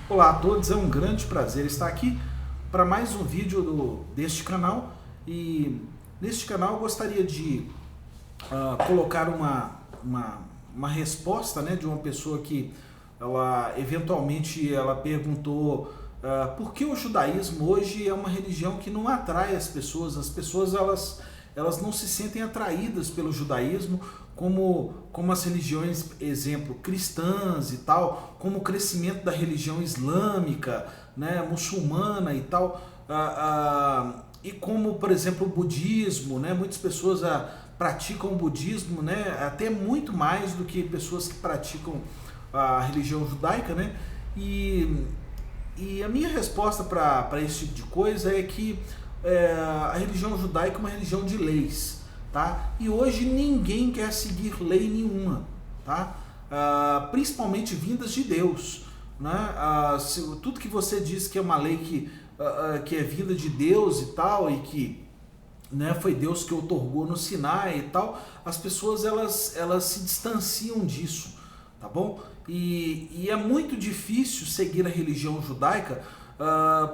Olá a todos, é um grande prazer estar aqui para mais um vídeo deste canal. E neste canal eu gostaria de colocar uma resposta, né, de uma pessoa que ela eventualmente ela perguntou por que o judaísmo hoje é uma religião que não atrai as pessoas. As pessoas elas não se sentem atraídas pelo judaísmo como as religiões, exemplo, cristãs e tal, como o crescimento da religião islâmica, né, muçulmana e tal, e como, por exemplo, o budismo, né, muitas pessoas praticam o budismo, né, até muito mais do que pessoas que praticam a religião judaica, né, e a minha resposta para esse tipo de coisa é que a religião judaica é uma religião de leis, tá? E hoje ninguém quer seguir lei nenhuma, tá? Principalmente vindas de Deus, né? Tudo que você diz que é uma lei que é vinda de Deus e tal, e que, né, foi Deus que outorgou no Sinai e tal, as pessoas elas se distanciam disso, tá bom? E é muito difícil seguir a religião judaica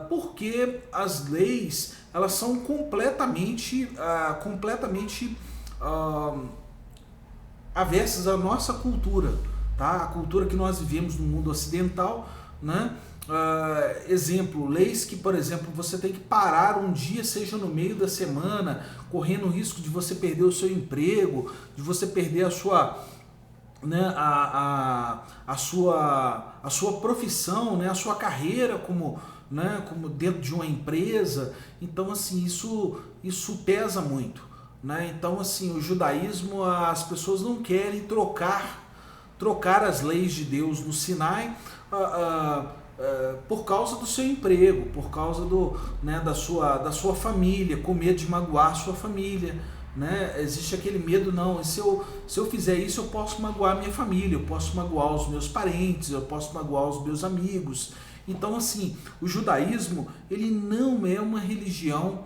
porque as leis elas são completamente avessas à nossa cultura, tá? A cultura que nós vivemos no mundo ocidental, né? Exemplo, leis que, por exemplo, você tem que parar um dia, seja no meio da semana, correndo o risco de você perder o seu emprego, de você perder a sua, né, a sua profissão, né, a sua carreira como, né, como dentro de uma empresa. Então, assim, isso pesa muito, né? Então, assim, o judaísmo, as pessoas não querem trocar as leis de Deus no Sinai por causa do seu emprego, por causa né, da sua família, com medo de magoar a sua família, né? Existe aquele medo, não, se eu fizer isso eu posso magoar a minha família, eu posso magoar os meus parentes, eu posso magoar os meus amigos. Então, assim, o judaísmo, ele não é uma religião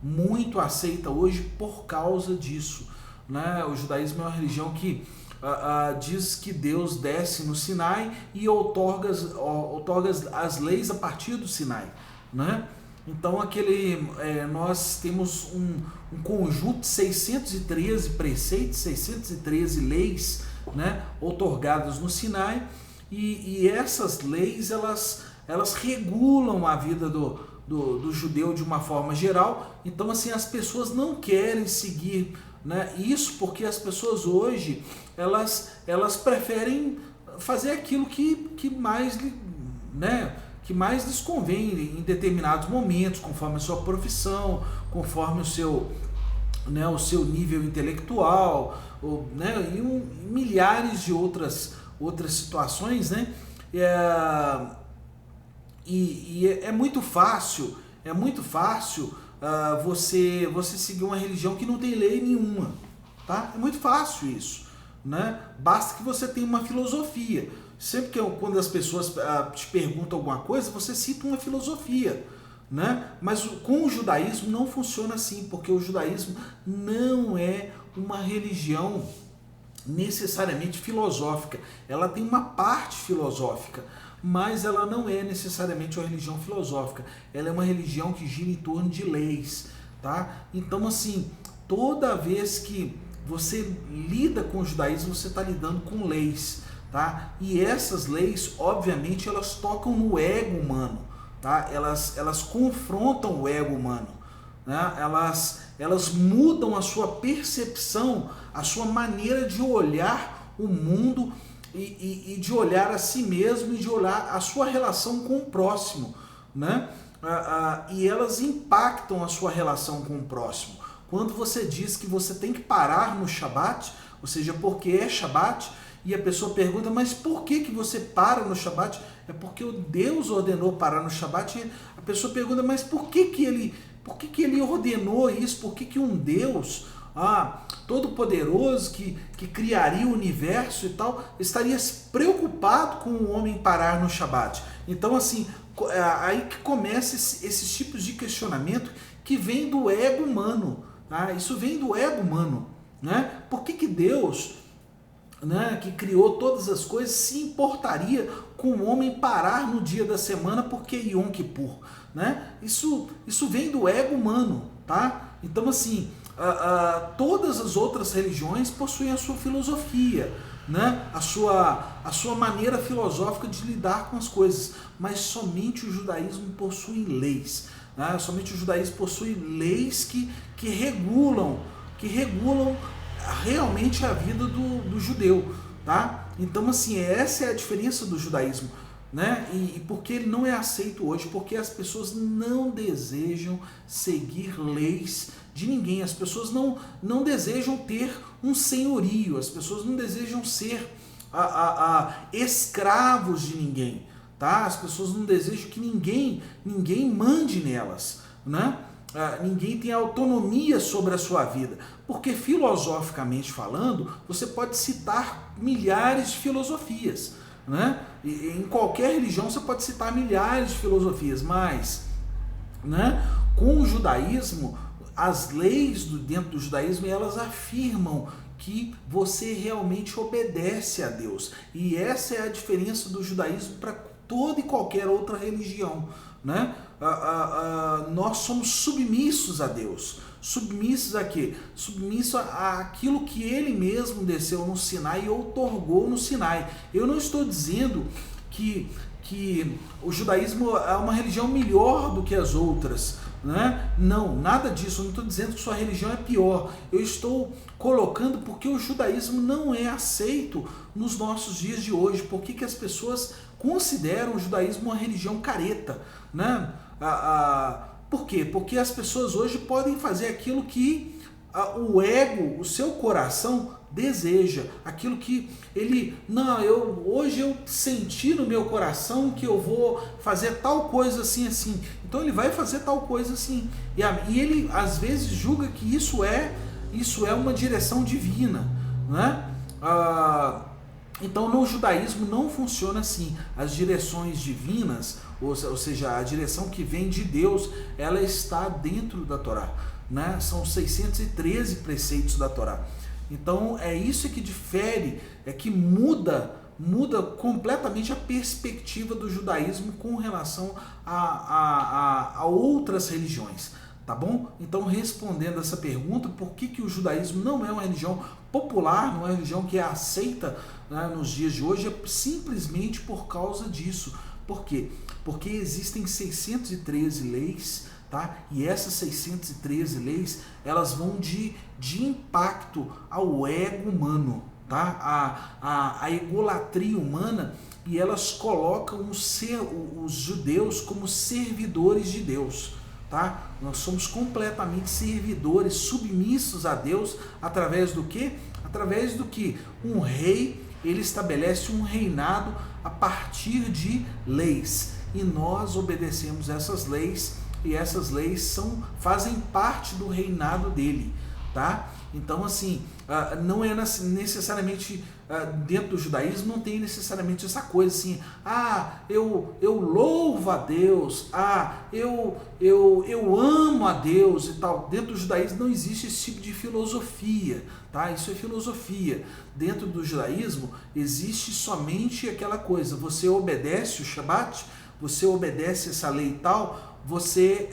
muito aceita hoje por causa disso, né? O judaísmo é uma religião que diz que Deus desce no Sinai e outorga as leis a partir do Sinai, né? Então nós temos um conjunto de 613 preceitos, 613 leis, né, outorgadas no Sinai, e essas leis elas regulam a vida do judeu de uma forma geral. Então, assim, as pessoas não querem seguir, né, isso porque as pessoas hoje elas preferem fazer aquilo que mais, né, que mais lhes convém em determinados momentos, conforme a sua profissão, conforme né, o seu nível intelectual, né, e milhares de outras situações, né? É muito fácil, você seguir uma religião que não tem lei nenhuma, tá? É muito fácil isso, né? Basta que você tenha uma filosofia. Sempre quando as pessoas te perguntam alguma coisa, você cita uma filosofia, né? Mas com o judaísmo não funciona assim, porque o judaísmo não é uma religião necessariamente filosófica. Ela tem uma parte filosófica, mas ela não é necessariamente uma religião filosófica. Ela é uma religião que gira em torno de leis, tá? Então, assim, toda vez que você lida com o judaísmo, você está lidando com leis, tá? E essas leis, obviamente, elas tocam no ego humano, tá? Elas confrontam o ego humano, né? Elas mudam a sua percepção, a sua maneira de olhar o mundo e de olhar a si mesmo e de olhar a sua relação com o próximo, né? E elas impactam a sua relação com o próximo. Quando você diz que você tem que parar no Shabat, ou seja, porque é Shabat, e a pessoa pergunta, mas por que você para no Shabat? É porque o Deus ordenou parar no Shabat. E a pessoa pergunta, mas por que ele ordenou isso? Por que um Deus todo-poderoso que criaria o universo e tal, estaria preocupado com o homem parar no Shabat? Então, assim, aí que começa esses tipos de questionamento que vem do ego humano, tá? Isso vem do ego humano, né? Por que Deus né, que criou todas as coisas, se importaria com o homem parar no dia da semana porque Yom Kippur, né? Isso vem do ego humano, tá? Então, assim, todas as outras religiões possuem a sua filosofia, né? a sua maneira filosófica de lidar com as coisas, mas somente o judaísmo possui leis, né? Somente o judaísmo possui leis que regulam realmente a vida do judeu, tá? Então, assim, essa é a diferença do judaísmo, né? E porque ele não é aceito hoje, porque as pessoas não desejam seguir leis de ninguém, as pessoas não desejam ter um senhorio, as pessoas não desejam ser escravos de ninguém, tá? As pessoas não desejam que ninguém mande nelas, né? Ninguém tem autonomia sobre a sua vida, porque filosoficamente falando, você pode citar milhares de filosofias, né? E em qualquer religião você pode citar milhares de filosofias, mas, né, com o judaísmo, as leis dentro do judaísmo, elas afirmam que você realmente obedece a Deus, e essa é a diferença do judaísmo para toda e qualquer outra religião, né? Nós somos submissos a Deus. Submissos a quê? Submisso àquilo que ele mesmo desceu no Sinai e outorgou no Sinai. Eu não estou dizendo que o judaísmo é uma religião melhor do que as outras, né? Não, nada disso. Eu não estou dizendo que sua religião é pior. Eu estou colocando porque o judaísmo não é aceito nos nossos dias de hoje. Por que as pessoas consideram o judaísmo uma religião careta, né? Por quê? Porque as pessoas hoje podem fazer aquilo que o ego, o seu coração deseja, aquilo que ele, hoje eu senti no meu coração que eu vou fazer tal coisa assim, assim, então ele vai fazer tal coisa assim, e ele às vezes julga que isso é uma direção divina, né? Então no judaísmo não funciona assim. As direções divinas, ou seja, a direção que vem de Deus, ela está dentro da Torá, né? São 613 preceitos da Torá. Então é isso que difere, é que muda completamente a perspectiva do judaísmo com relação a outras religiões, tá bom? Então, respondendo essa pergunta, por que o judaísmo não é uma religião popular, não é uma religião que é aceita, né, nos dias de hoje, é simplesmente por causa disso. Por quê? Porque existem 613 leis, tá? E essas 613 leis, elas vão de impacto ao ego humano, tá? A egolatria humana, e elas colocam os judeus como servidores de Deus, tá? Nós somos completamente servidores, submissos a Deus, através do quê? Através do que um rei, ele estabelece um reinado a partir de leis, e nós obedecemos essas leis, e essas leis fazem parte do reinado dele, tá? Então, assim, não é necessariamente, dentro do judaísmo, não tem necessariamente essa coisa assim, eu louvo a Deus, eu amo a Deus e tal. Dentro do judaísmo não existe esse tipo de filosofia, tá? Isso é filosofia. Dentro do judaísmo existe somente aquela coisa, você obedece o Shabat, você obedece essa lei e tal, você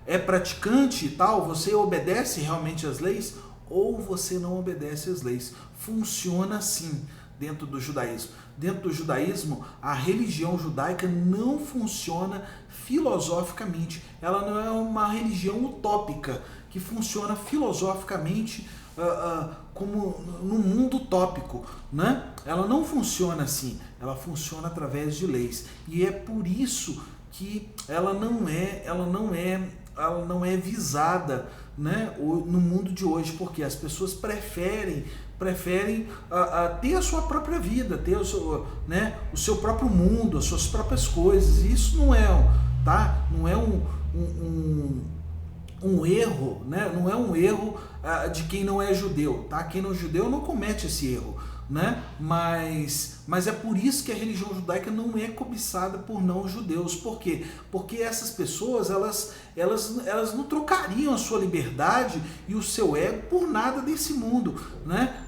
é praticante e tal, você obedece realmente às leis, ou você não obedece às leis. Funciona assim dentro do judaísmo. Dentro do judaísmo, a religião judaica não funciona filosoficamente. Ela não é uma religião utópica que funciona filosoficamente como no mundo utópico, né? Ela não funciona assim. Ela funciona através de leis. E é por isso que ela não é visada, né, no mundo de hoje, porque as pessoas preferem ter a sua própria vida, ter o seu próprio mundo, as suas próprias coisas. E isso não é, tá? Não é um erro, né? Não é um erro de quem não é judeu, tá? Quem não é judeu não comete esse erro. né? Mas é por isso que a religião judaica não é cobiçada por não judeus. Por quê? Porque essas pessoas, elas não trocariam a sua liberdade e o seu ego por nada desse mundo, né?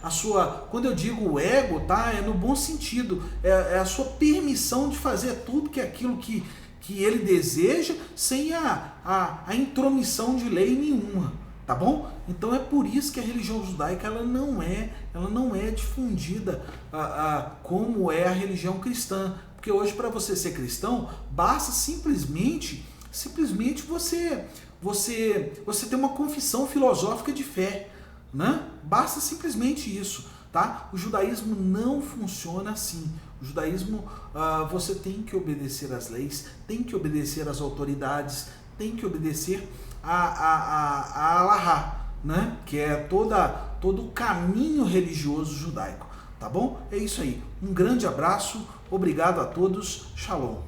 Quando eu digo ego, tá? É no bom sentido, é a sua permissão de fazer tudo aquilo que ele deseja sem a intromissão de lei nenhuma, tá bom? Então é por isso que a religião judaica ela não é difundida como é a religião cristã, porque hoje para você ser cristão basta simplesmente você ter uma confissão filosófica de fé, né? Basta simplesmente isso, tá? O judaísmo não funciona assim. O judaísmo, você tem que obedecer às leis, tem que obedecer às autoridades, tem que obedecer a Alahá, né? Que é todo o caminho religioso judaico, tá bom? É isso aí. Um grande abraço, obrigado a todos, shalom.